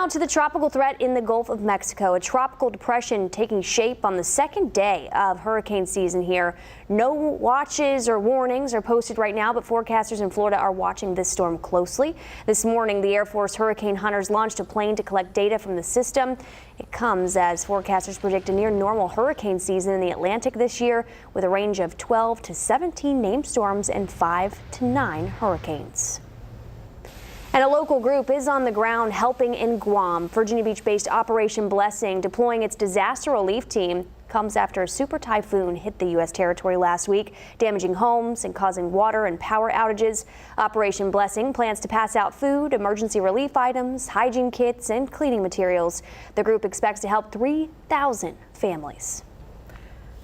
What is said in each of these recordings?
Now to the tropical threat in the Gulf of Mexico. A tropical depression taking shape on the second day of hurricane season here. No watches or warnings are posted right now, but forecasters in Florida are watching this storm closely. This morning, the Air Force hurricane hunters launched a plane to collect data from the system. It comes as forecasters predict a near normal hurricane season in the Atlantic this year, with a range of 12 to 17 named storms and 5 to 9 hurricanes. And a local group is on the ground helping in Guam. Virginia Beach-based Operation Blessing, deploying its disaster relief team, comes after a super typhoon hit the U.S. territory last week, damaging homes and causing water and power outages. Operation Blessing plans to pass out food, emergency relief items, hygiene kits, and cleaning materials. The group expects to help 3,000 families.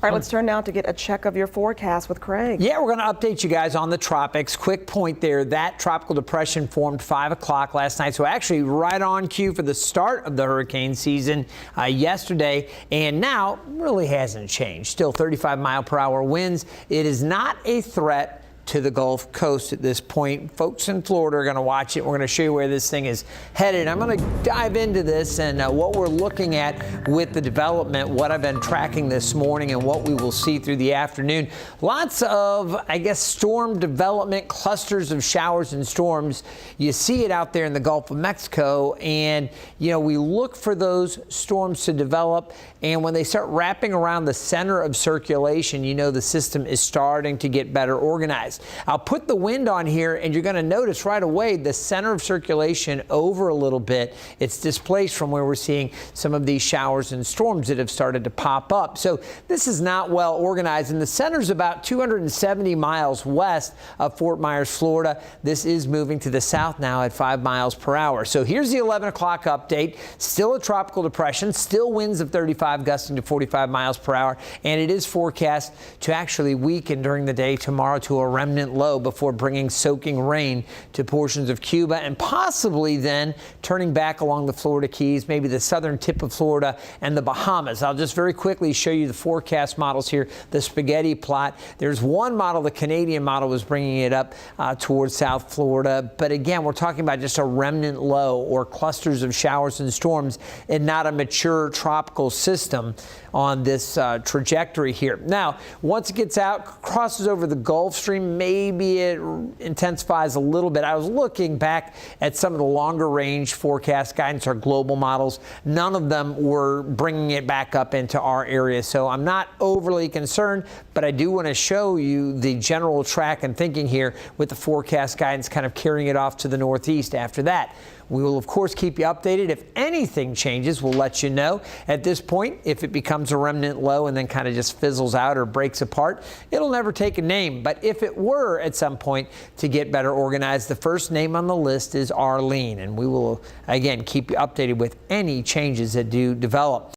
All right, let's turn now to get a check of your forecast with Craig. Yeah, we're going to update you guys on the tropics. Quick point there, that tropical depression formed 5 o'clock last night, so actually right on cue for the start of the hurricane season yesterday, and now really hasn't changed. Still 35-mile-per-hour winds. It is not a threat to the Gulf Coast at this point. Folks in Florida are going to watch it. We're going to show you where this thing is headed. I'm going to dive into this and what we're looking at with the development, what I've been tracking this morning, and what we will see through the afternoon. Lots of, I guess, storm development, clusters of showers and storms. You see it out there in the Gulf of Mexico, and you know, we look for those storms to develop, and when they start wrapping around the center of circulation, you know the system is starting to get better organized. I'll put the wind on here, and you're going to notice right away the center of circulation over a little bit. It's displaced from where we're seeing some of these showers and storms that have started to pop up. So this is not well organized, and the center's about 270 miles west of Fort Myers, Florida. This is moving to the south now at 5 miles per hour. So here's the 11 o'clock update. Still a tropical depression, still winds of 35 gusting to 45 miles per hour, and it is forecast to actually weaken during the day tomorrow to a remnant low before bringing soaking rain to portions of Cuba and possibly then turning back along the Florida Keys, maybe the southern tip of Florida and the Bahamas. I'll just very quickly show you the forecast models here, the spaghetti plot. There's one model, the Canadian model, was bringing it up towards South Florida. But again, we're talking about just a remnant low or clusters of showers and storms and not a mature tropical system on this trajectory here. Now, once it gets out, crosses over the Gulf Stream, maybe it intensifies a little bit. I was looking back at some of the longer range forecast guidance, our global models. None of them were bringing it back up into our area, so I'm not overly concerned, but I do want to show you the general track and thinking here with the forecast guidance kind of carrying it off to the northeast after that. We will, of course, keep you updated. If anything changes, we'll let you know. At this point, if it becomes a remnant low and then kind of just fizzles out or breaks apart, it'll never take a name. But if it were at some point to get better organized, the first name on the list is Arlene. And we will, again, keep you updated with any changes that do develop.